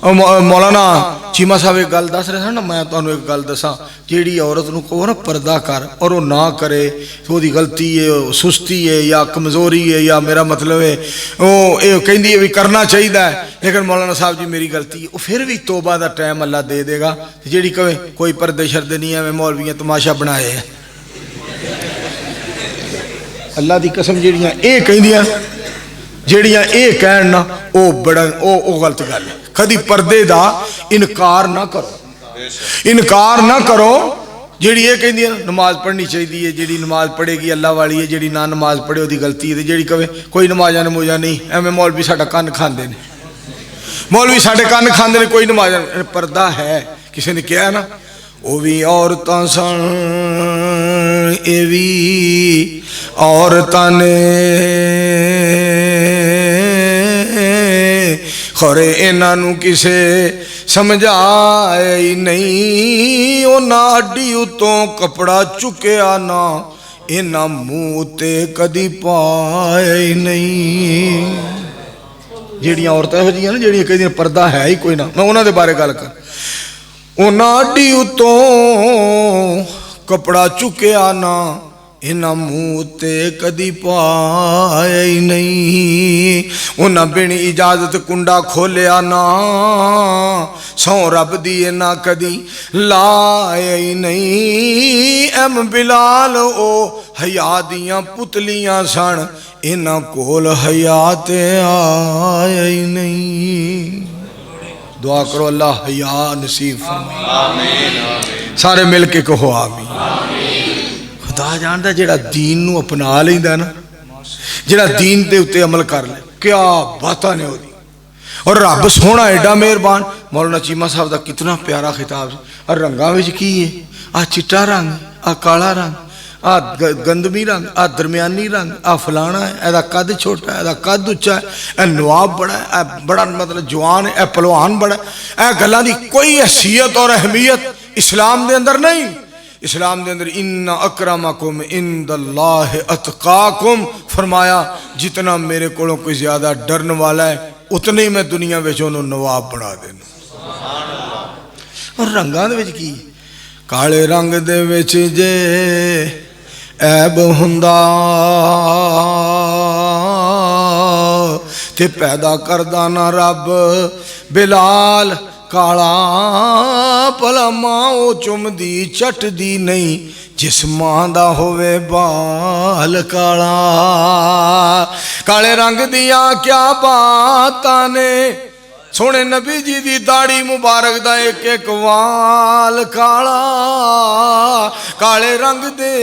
मौलाना चीमा साहब एक गल दस रहे सन ना, मैं तुहानू एक गल दसा, जिहड़ी औरत नूं कहो ना पर्दा कर और वह ना करे तो वह गलती है, सुस्ती है या कमज़ोरी है, या मेरा मतलब है वो कहती है भी करना चाहिए, लेकिन मौलाना साहब जी मेरी गलती है, वो फिर भी तोबा का टाइम अल्लाह दे देगा। जिहड़ी कहे कोई पर्दे शरदे नहीं है, मैं मौलवियां तमाशा बनाए है, अल्लाह की कसम जिहड़ियां ये कहंदियां जिहड़ियां ये कहण ना वो बड़ा वो गलत गल है। कदी पर्दे का इनकार ना करो, इनकार ना करो। जिहड़ी ये कहंदी है नमाज पढ़नी चाहिए, जिहड़ी नमाज पढ़ेगी अल्लाह वाली है, जिहड़ी ना नमाज पढ़े उसकी गलती है, जिहड़ी कहे कोई नमाजा नमूजा नहीं, एवं मौलवी साडा कन्न खांदे ने, मौलवी साडे कन्न खांदे ने, कोई नमाज पर्दा है। किसी ने कहा ना वो भी औरतां सन, ये भी औरतां ने, खरे इन्हों किसे समझाया ही नहीं, उन्हें अड्डी उतों कपड़ा चुकया ना, इन्हां मूँह ते कदी पाया ही नहीं। जिहड़ियां औरतां इहो जिहियां ना जिहड़ियां कहदियां पर्दा है ही कोई ना, मैं उन्हां दे बारे गल कर, उन्हां अड्डी उतों कपड़ा चुकया ना, इन्हां मूँह ते कदी पाया ही नहीं, उन्हां बिन इजाजत कुंडा खोलिया ना, सौ रब दी इन्हां कदी लाया ही नहीं। एम बिलाल ओ हया दियां पुतलियां सन, इन्हां कोल हया ते आया ही नहीं। दुआ करो अल्लाह हया नसीब फरमाए, सारे मिल के कहो आमीन। खुदा जानदा जिहड़ा दीन नूं अपना लैंदा ना, जिहड़ा दीन दे उत्ते अमल कर ले, क्या बातां ने ओदी। और रब सोहना एडा मेहरबान, मौलाना चीमा साहब का कितना प्यारा खिताब। और रंगां विच की है, आ चिट्टा रंग, आ काला रंग, आ गंदमी रंग, आ दरम्यानी रंग, आ फलाना है, एदा कद छोटा है, एदा कद उच्चा है, ए नवाब बड़ा है, ए बड़ा मतलब जवान है, ए पहलवान बड़ा है। ए गल्लां दी कोई हैसियत और अहमियत इस्लाम दे अंदर नहीं। इस्लाम के अंदर इन्ना अकरमकुम इंदल्लाहि अतकाकुम फरमाया, जितना मेरे कोलों कोई ज्यादा डरने वाला है उतने ही मैं दुनिया में उन्होंने नवाब बना देना। और रंगां दे विच की, काले रंग दे विच जे ऐब हुंदा ते पैदा करदा ना रब बिलाल काला, भला मां वो चुमदी चटदी नहीं, जिस मां दा होवे बाल काला। काले रंग दिया क्या बातां ने, सोने नबी जी दी दाढ़ी मुबारक दा एक एक वाल काला। काले रंग दे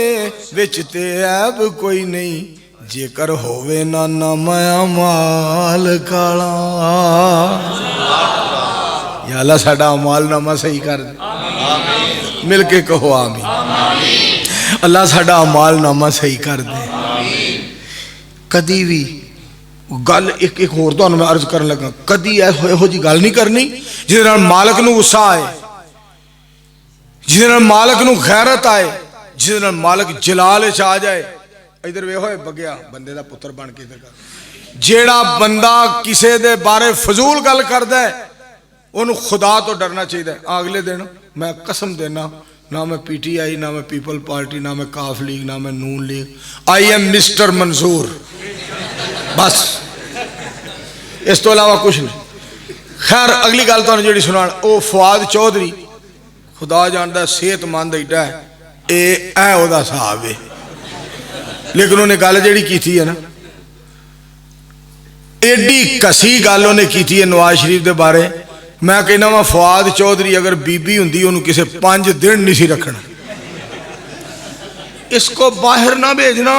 विच ते ऐब कोई नहीं, जेकर होवे ना माया माल काला। या अल्लाह साडा अमालनामा सही कर दे, मिल के कहो आमीन। अल्लाह साडा अमालनामा सही कर दे। कदी भी गल एक एक होर तुहानूं मैं अर्ज करन लगा, कदी इहो जी गल नहीं करनी जिहदे नाल मालक नूं गुस्सा आए, जिहदे नाल मालक नूं गैरत आए, जिहदे नाल मालक जलाल च आ जाए। इधर वेखो बगया बंदे दा पुत्र बन के इधर कर। जेड़ा बंदा किसी दे बारे फजूल गल करदा है उन्होंने खुदा तो डरना चाहिए। अगले दिन मैं कसम देना, ना मैं PTI, ना मैं पीपल पार्टी, ना मैं काफ लीग, ना मैं नून league, I am mister Mansoor, बस इस तो अलावा कुछ नहीं। खैर अगली गल तो जी सुना, वो फवाद चौधरी खुदा जानता सेहतमंद एडा है, ये ओहदा हिसाब है, लेकिन उन्हें गल जी की है ना, एडी कसी गल उन्हें की है नवाज शरीफ के बारे। मैं कहना वा फवाद चौधरी अगर बीबी हुंदी उन्होंने किसी 5 दिन नहीं सी रखना। इसको बाहर ना भेजना,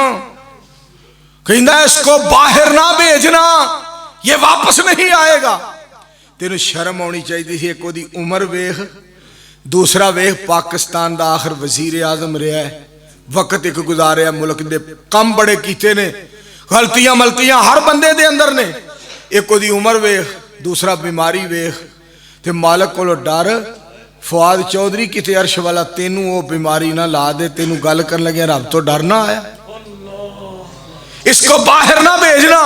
कहना इसको बाहर ना भेजना, ये वापस नहीं आएगा। तेन शर्म आनी चाहिए थी। एक ओदी उम्र वेख, दूसरा वेख पाकिस्तान का आखिर वजीर आजम रहा है, वक्त एक गुजारिया, मुल्क के कम बड़े किए ने, गलतियां मलतियां हर बंदे दे अंदर ने। एक ओदी उम्र वेख, दूसरा बीमारी वेख, ते मालक को डर। फवाद चौधरी किते अर्श वाला तेनू वो बीमारी ना ला दे, तेनू गल कर लगे रब तो डर ना आया। इसको बाहर ना भेजना,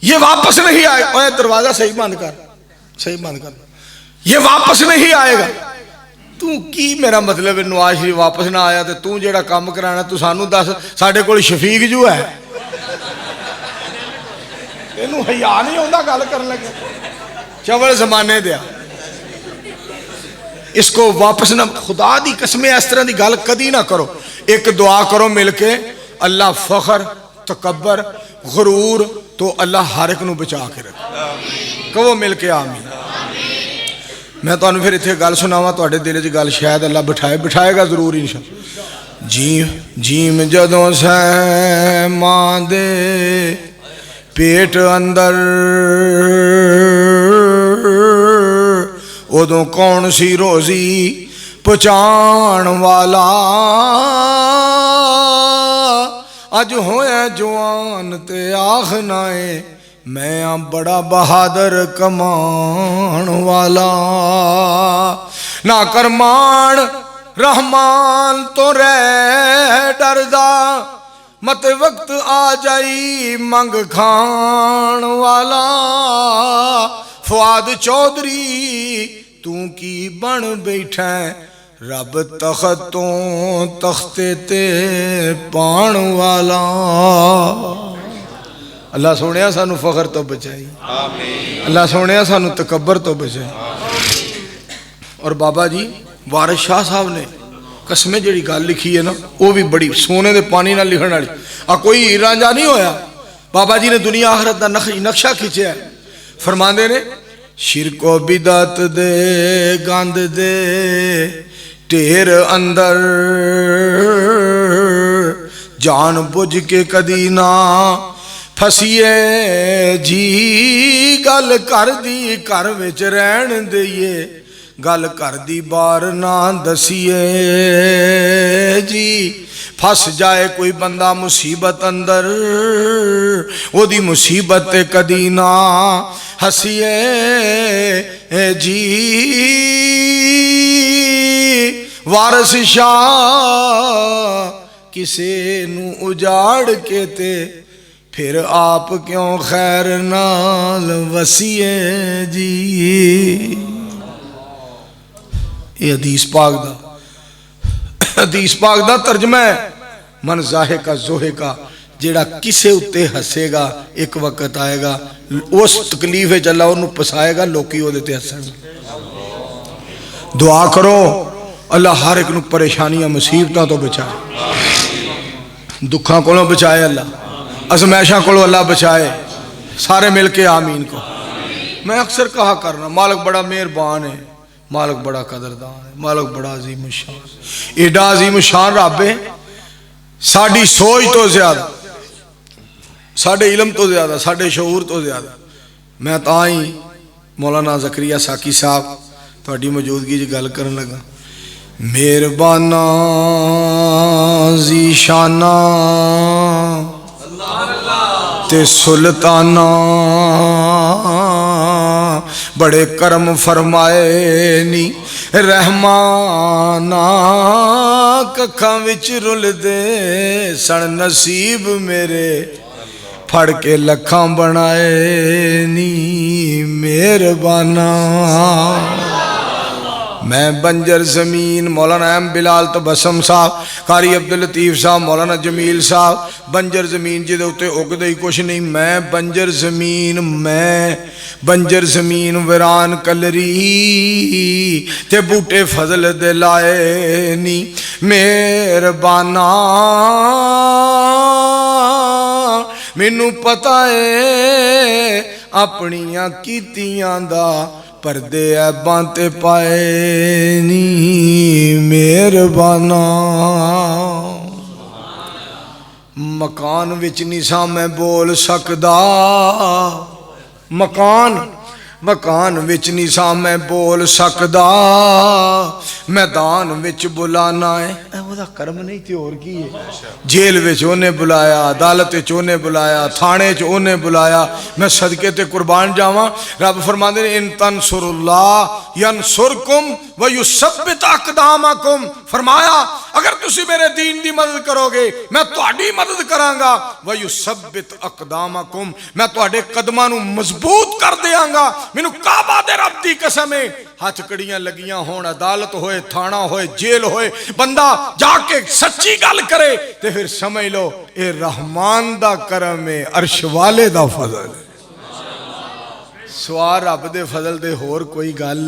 ये वापस नहीं आए। ओए दरवाजा सही बंद कर, सही बंद कर, ये वापस नहीं आएगा। तू की मेरा मतलब है नवाज शरीफ वापस ना आया तो तू जेड़ा काम कराना तू सानू दस, साडे कोल शफीक जू है, तेनू हया नहीं आउंदा गल करन लगे, चवल जमाने दिया। इसको वापस ना, खुदा दी कसम इस तरह की गल कदी ना करो। एक दुआ करो मिल के, अल्लाह फखर तकबर गुरूर तो अल्लाह हर एक नू बचा के रखे। कहो मिल के आमीन। मैं तुहानू फिर इत्थे गल सुनावां, तुहाडे दिल च गल शायद अल्लाह बिठाएगा जरूर इंशाअल्लाह। जीम जदों सै मां दे पेट अंदर, उदों कौन सी रोजी पहुँचाण वाला, अज होया जवान ते आखना है मैं बड़ा बहादुर कमान वाला। ना करमान रहमान तो रह डरदा, मत वक्त आ जाई मंग खान वाला। फवाद चौधरी तू की बन बैठा, रब तख्तों तख्ते ते पाण वाला। अल्लाह सोने सानू फखर तो बचाई, अल्लाह सोने सानू तकबर तो बचाई। और बाबा जी वारिस शाह साहब ने कसमें जी गल लिखी है ना, वो भी बड़ी सोने के पानी ना लिखण वाली। आ कोई हीर रांझा नहीं होया, बाबा जी ने दुनिया आखरत का नक्शा खिंचा। फरमांदे ने शिरको बिदत दे गंद दे ढेर अंदर, जान बुझ के कदी ना फसीए जी। गल कर दी घर विच रहन दईए, गल कर दी बार ना दसीए जी। फस जाए कोई बंदा मुसीबत अंदर, ओदी मुसीबत ते कदी ना हसीए जी। वारिस शाह किसे नू उजाड़ के ते, फिर आप क्यों खैर नाल वसीए जी। ये हदीस पाक दा तर्जमा है, मन जाहे का जोहे का, जेड़ा किसे उत्ते हसेगा एक वक्त आएगा उस तकलीफ अल्लाह उन्होंने फसाएगा, लोकी उहदे ते हसणगे। दुआ करो अल्लाह हर एक नू परेशानियां मुसीबतों तो बचाए, दुखों को बचाए, अल्लाह अजमैशा को अल्लाह बचाए। सारे मिल के आमीन को। मैं अक्सर कहा करना, मालिक बड़ा मेहरबान है, मालिक बड़ा कदरदान है, मालिक बड़ा अजीम शान, एडा अजीम शान रब है। साड़ी सोच तो ज्यादा, साढ़े इलम तो ज्यादा, साढ़े शऊर तो ज्यादा। मैं तां ही मौलाना ज़करिया साकी साहब थोड़ी मौजूदगी च गल करन लगा। मेहरबाना ज़ीशाना ते सुल्ताना, बड़े करम फरमाए नी रहमाना। कखां विच रुलदे सन नसीब मेरे, फड़ के लखां बनाए नी मेहरबाना। मैं बंजर ज़मीन मौलाना एम बिलाल तबस्सुम साहब, कारी अब्दुल लतीफ़ साहब, मौलाना जमील साहब, बंजर ज़मीन जिहदे उत्ते उगदा ही कुछ नहीं। मैं बंजर ज़मीन, मैं बंजर ज़मीन वीरान कलरी ते बूटे फजल दे लाए नी मेहरबाना। मैनू पता है अपनियां कीतियां दा, परदे ऐबां ते पाए नी मेहरबाना। मकान विच नहीं सा मैं बोल सकदा, मकान विच नहीं सा मैं बोल सकदा। मैदान विच बुलाना है, ओहदा कर्म नहीं ते होर की है। जेल विच ओने बुलाया, अदालत विच ओने बुलाया, थाने च ओने बुलाया। मैं सदके ते कुर्बान जावां। रब फरमांदे ने इन तनसुरुल्लाह यनसुरकुम व युसब्बित अक़दामकुम। फरमाया अगर तुसी मेरे दीन की मदद करोगे मैं तुहाडी मदद करांगा। वयुसब्बित अकदामकुम, मैं तुहाडे कदमां नूं मजबूत कर देंगा। मैनू काबा दे रब दी कसम है, हथ कड़ियां लगियां होण, अदालत होए, थाना होए, जेल होए, बंदा जाके सच्ची गल करे ते फिर समझ लो ये रहमान दा करम है, अर्श वाले दा फजल है। सवा रब दे फजल दे होर कोई गल